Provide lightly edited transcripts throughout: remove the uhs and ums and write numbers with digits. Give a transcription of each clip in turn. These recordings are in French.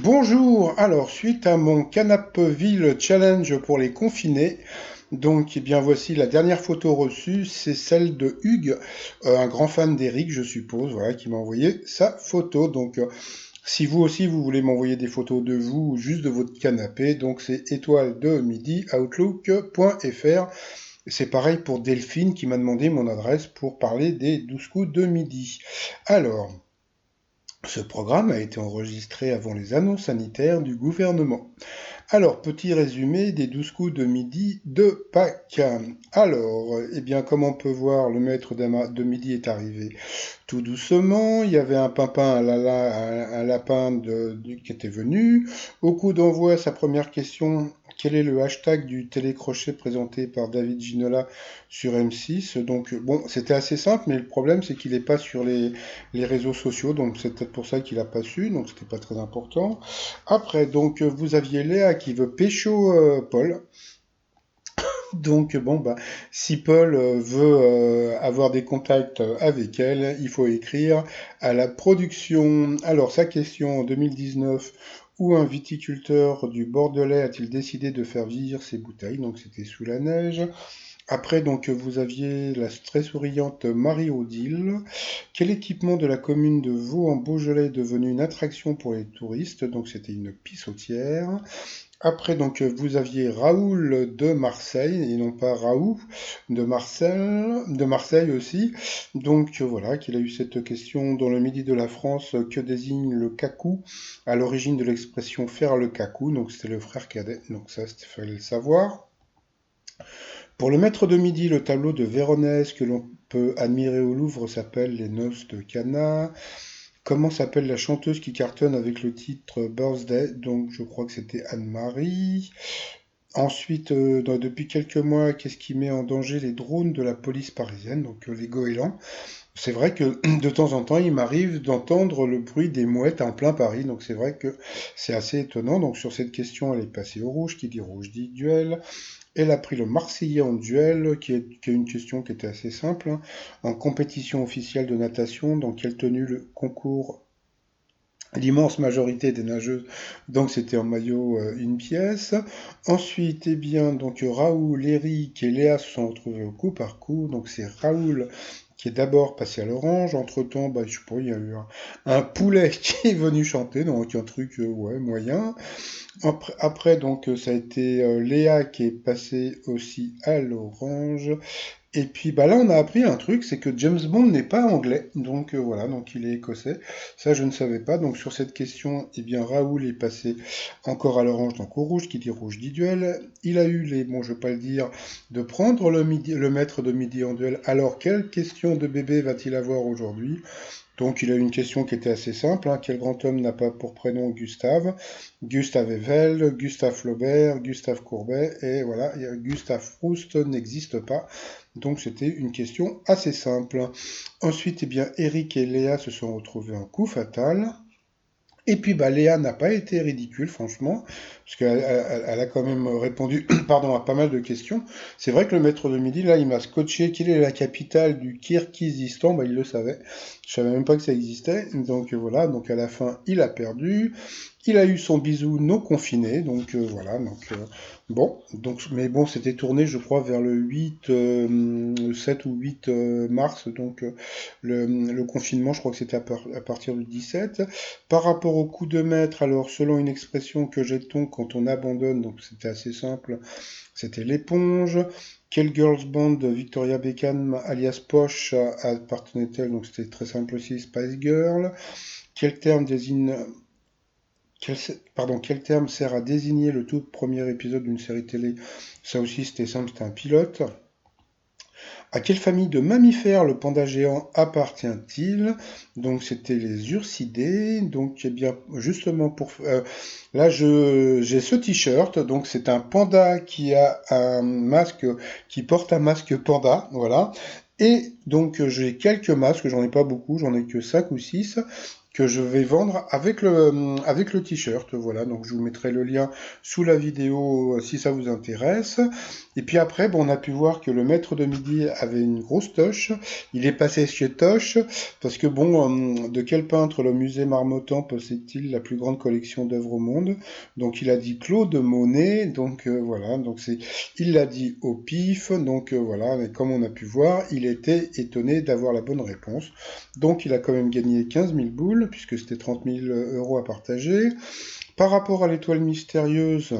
Bonjour, alors suite à mon Canapeville Challenge pour les confinés, donc eh bien voici la dernière photo reçue, c'est celle de Hugues, un grand fan d'Eric je suppose, voilà, qui m'a envoyé sa photo. Donc si vous aussi vous voulez m'envoyer des photos de vous ou juste de votre canapé, donc c'est étoile de midi outlook.fr. C'est pareil pour Delphine qui m'a demandé mon adresse pour parler des 12 coups de midi. Alors, ce programme a été enregistré avant les annonces sanitaires du gouvernement. Alors, petit résumé des 12 coups de midi de Pâques. Alors, eh bien, comme on peut voir, le maître de midi est arrivé tout doucement. Il y avait un pimpin, un lapin qui était venu. Au coup d'envoi, sa première question, quel est le hashtag du télécrochet présenté par David Ginola sur M6? Donc, bon, c'était assez simple, mais le problème, c'est qu'il n'est pas sur les réseaux sociaux, donc c'est peut-être pour ça qu'il n'a pas su, donc c'était pas très important. Après, donc, vous aviez Léa qui veut pécho Paul. Donc bon bah si Paul veut avoir des contacts avec elle, il faut écrire à la production. Alors sa question en 2019, où un viticulteur du Bordelais a-t-il décidé de faire vieillir ses bouteilles? Donc c'était sous la neige. Après donc vous aviez la très souriante Marie-Odile. Quel équipement de la commune de Vaux en Beaujolais est devenu une attraction pour les touristes? Donc c'était une pissotière. Après, donc, vous aviez Raoul de Marseille, et non pas Raoult de Marseille aussi. Donc, voilà, qu'il a eu cette question dans le Midi de la France, que désigne le cacou, à l'origine de l'expression faire le cacou. Donc, c'était le frère cadet. Donc, ça, il fallait le savoir. Pour le maître de midi, le tableau de Véronèse que l'on peut admirer au Louvre s'appelle Les Noces de Cana. Comment s'appelle la chanteuse qui cartonne avec le titre Birthday? Donc, je crois que c'était Anne-Marie. Ensuite, depuis quelques mois, qu'est-ce qui met en danger les drones de la police parisienne, donc les goélands? C'est vrai que de temps en temps, il m'arrive d'entendre le bruit des mouettes en plein Paris, donc c'est vrai que c'est assez étonnant. Donc sur cette question, elle est passée au rouge, qui dit rouge dit duel. Elle a pris le Marseillais en duel, qui est une question qui était assez simple, hein. En compétition officielle de natation, dans quelle tenue le concours l'immense majorité des nageuses, donc c'était en maillot une pièce. Ensuite, eh bien, donc Raoul, Eric et Léa se sont retrouvés au coup par coup. Donc c'est Raoul qui est d'abord passé à l'orange. Entre-temps, bah, je sais pas, il y a eu un poulet qui est venu chanter, donc un truc ouais, moyen. Après, donc ça a été Léa qui est passée aussi à l'orange. Et puis bah là on a appris un truc, c'est que James Bond n'est pas anglais, donc voilà, donc il est écossais. Ça je ne savais pas. Donc sur cette question, eh bien Raoul est passé encore à l'orange, donc au rouge, qui dit rouge dit duel. Il a eu les, bon je vais pas le dire, de prendre le maître de midi en duel. Alors quelle question de bébé va-t-il avoir aujourd'hui? Donc il a eu une question qui était assez simple, hein. Quel grand homme n'a pas pour prénom Gustave? Gustave Eiffel, Gustave Flaubert, Gustave Courbet, et voilà, Gustave Proust n'existe pas. Donc c'était une question assez simple. Ensuite, eh bien, Eric et Léa se sont retrouvés en coup fatal. Et puis bah, Léa n'a pas été ridicule, franchement, parce qu'elle a quand même répondu pardon, à pas mal de questions. C'est vrai que le maître de midi, là, il m'a scotché quelle est la capitale du Kirghizistan. Bah, il le savait. Je savais même pas que ça existait. Donc voilà, donc à la fin, il a perdu. Il a eu son bisou non confiné. Donc voilà, donc bon, donc, mais bon, c'était tourné, je crois, vers le 8, 7 ou 8 mars. Donc le confinement, je crois que c'était à partir du 17. Par rapport au coup de maître, alors selon une expression que j'ai-t-on quand on abandonne, donc c'était assez simple, c'était l'éponge. Quel girls band Victoria Beckham alias Posh appartenait-elle? Donc c'était très simple aussi, Spice Girl. Quel terme désigne quel terme sert à désigner le tout premier épisode d'une série télé? Ça aussi c'était simple, c'était un pilote. À quelle famille de mammifères le panda géant appartient-il? Donc c'était les ursidés. Donc eh bien justement pour là j'ai ce t-shirt. Donc c'est un panda qui a un masque qui porte un masque panda, voilà. Et donc j'ai quelques masques, j'en ai pas beaucoup, j'en ai que 5 ou 6 que je vais vendre avec le t-shirt. Voilà, donc je vous mettrai le lien sous la vidéo si ça vous intéresse. Et puis après, bon, on a pu voir que le maître de midi avait une grosse toche. Il est passé chez Toche parce que bon, de quel peintre le musée Marmottan possède-t-il la plus grande collection d'œuvres au monde? Donc il a dit Claude Monet. Donc voilà, donc c'est, il l'a dit au pif. Donc voilà, mais comme on a pu voir, il était étonné d'avoir la bonne réponse. Donc il a quand même gagné 15 000 boules puisque c'était 30 000 euros à partager. Par rapport à l'étoile mystérieuse,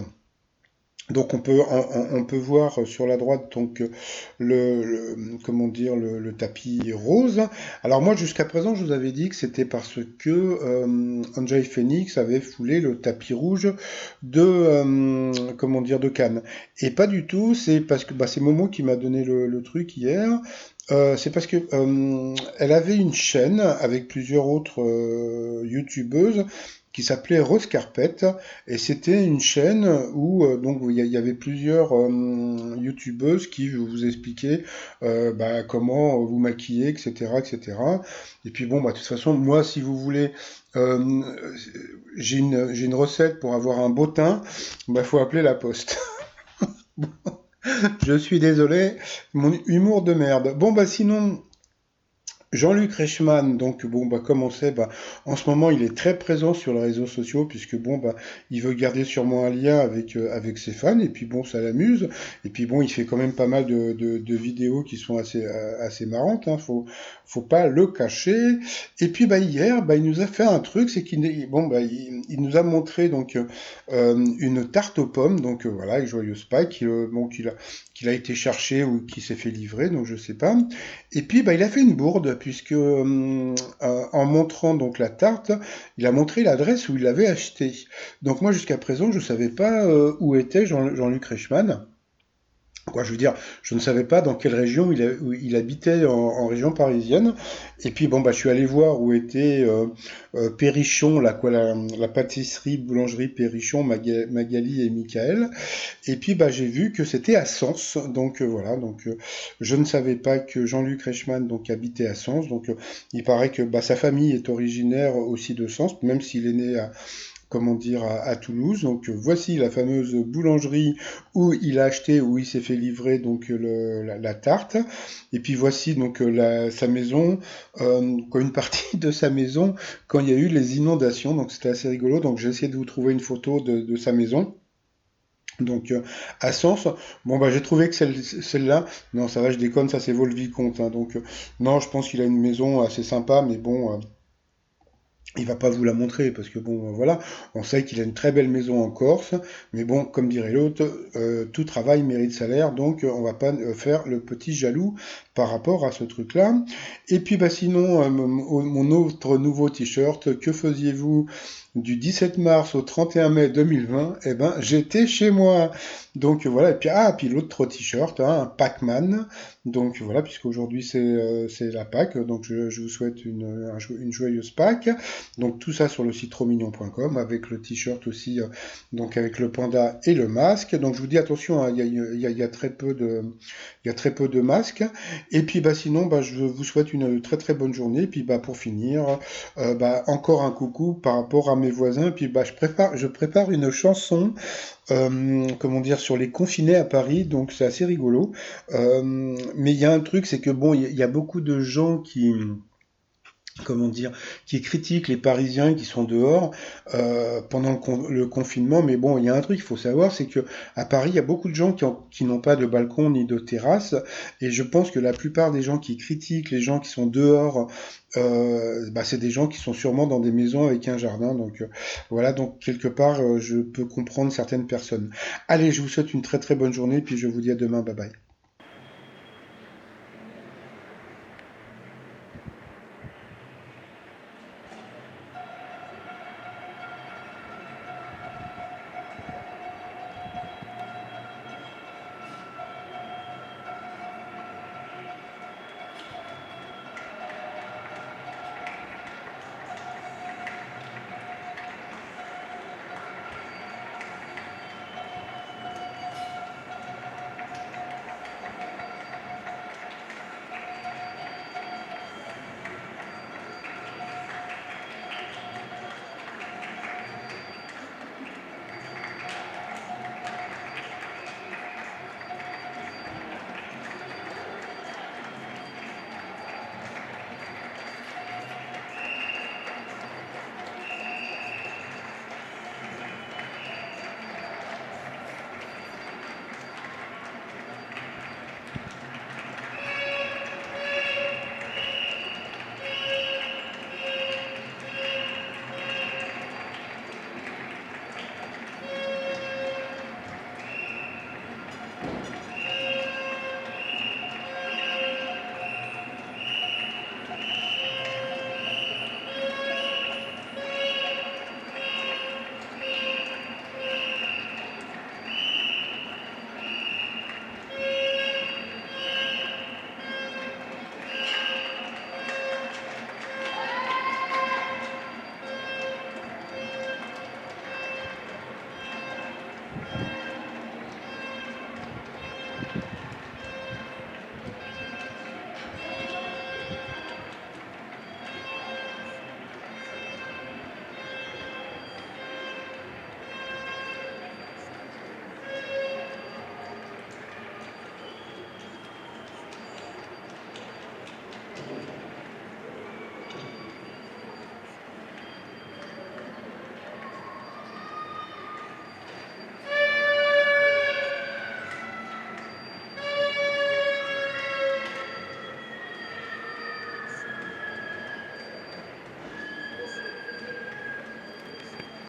donc on peut voir sur la droite donc comment dire le tapis rose. Alors moi jusqu'à présent je vous avais dit que c'était parce que Enjoy Phoenix avait foulé le tapis rouge de comment dire de Cannes. Et pas du tout, c'est parce que bah, c'est Momo qui m'a donné le truc hier. C'est parce que elle avait une chaîne avec plusieurs autres youtubeuses qui s'appelait Rose Carpet et c'était une chaîne où donc il y avait plusieurs youtubeuses qui vous expliquaient bah, comment vous maquiller, etc., etc. Et cetera. Et puis bon, bah, de toute façon, moi, si vous voulez, euh, j'ai une recette pour avoir un beau teint, bah, faut appeler la poste. Je suis désolé, mon humour de merde. Bon, bah sinon, Jean-Luc Reichmann, donc bon bah comme on sait, bah, en ce moment il est très présent sur les réseaux sociaux puisque bon bah il veut garder sûrement un lien avec ses fans et puis bon ça l'amuse et puis bon il fait quand même pas mal de vidéos qui sont assez marrantes, hein, faut pas le cacher. Et puis bah hier bah il nous a fait un truc, c'est il nous a montré donc une tarte aux pommes donc voilà avec Joyeuse Pâques bon qu'il a été cherché ou qui s'est fait livrer donc je sais pas. Et puis, bah, il a fait une bourde, puisque en montrant donc la tarte, il a montré l'adresse où il l'avait achetée. Donc moi, jusqu'à présent, je ne savais pas où était Jean-Luc Reichmann. Quoi, je veux dire, je ne savais pas dans quelle région où il habitait en région parisienne. Et puis bon, bah, je suis allé voir où était Perrichon, la pâtisserie, boulangerie Perrichon, Magali et Michael. Et puis bah, j'ai vu que c'était à Sens, donc voilà, donc je ne savais pas que Jean-Luc Reichmann donc habitait à Sens, donc il paraît que bah, sa famille est originaire aussi de Sens, même s'il est né à comment dire à Toulouse. Donc voici la fameuse boulangerie où il a acheté, où il s'est fait livrer donc la tarte. Et puis voici donc sa maison, une partie de sa maison quand il y a eu les inondations. Donc c'était assez rigolo. Donc j'ai essayé de vous trouver une photo de sa maison. Donc à Sens, bon bah j'ai trouvé que celle-là, non ça va je déconne, ça c'est Vaux-le-Vicomte, hein, donc non je pense qu'il a une maison assez sympa, mais bon il va pas vous la montrer parce que bon voilà, on sait qu'il a une très belle maison en Corse, mais bon comme dirait l'autre, tout travail mérite salaire, donc on va pas faire le petit jaloux par rapport à ce truc-là. Et puis bah sinon mon autre nouveau t-shirt, que faisiez-vous du 17 mars au 31 mai 2020, eh ben, j'étais chez moi. Donc voilà, et puis, puis l'autre t-shirt, hein, un Pac-Man. Donc voilà, puisqu'aujourd'hui c'est la Pâques, donc je vous souhaite une joyeuse Pâques. Donc tout ça sur le site romignon.com, avec le t-shirt aussi, donc avec le panda et le masque. Donc je vous dis attention, hein, il y a très peu il y a très peu de masques. Et puis bah sinon, bah, je vous souhaite une très très bonne journée. Et puis bah pour finir, bah, encore un coucou par rapport à mes voisins. Et puis bah je prépare une chanson, comment dire, sur les confinés à Paris. Donc c'est assez rigolo. Mais il y a un truc, c'est que bon, il y a beaucoup de gens qui comment dire, qui critiquent les Parisiens qui sont dehors pendant le confinement. Mais bon, il y a un truc qu'il faut savoir, c'est que à Paris, il y a beaucoup de gens qui n'ont pas de balcon ni de terrasse, et je pense que la plupart des gens qui critiquent les gens qui sont dehors, bah, c'est des gens qui sont sûrement dans des maisons avec un jardin. Donc voilà, donc quelque part, je peux comprendre certaines personnes. Allez, je vous souhaite une très très bonne journée, puis je vous dis à demain, bye bye.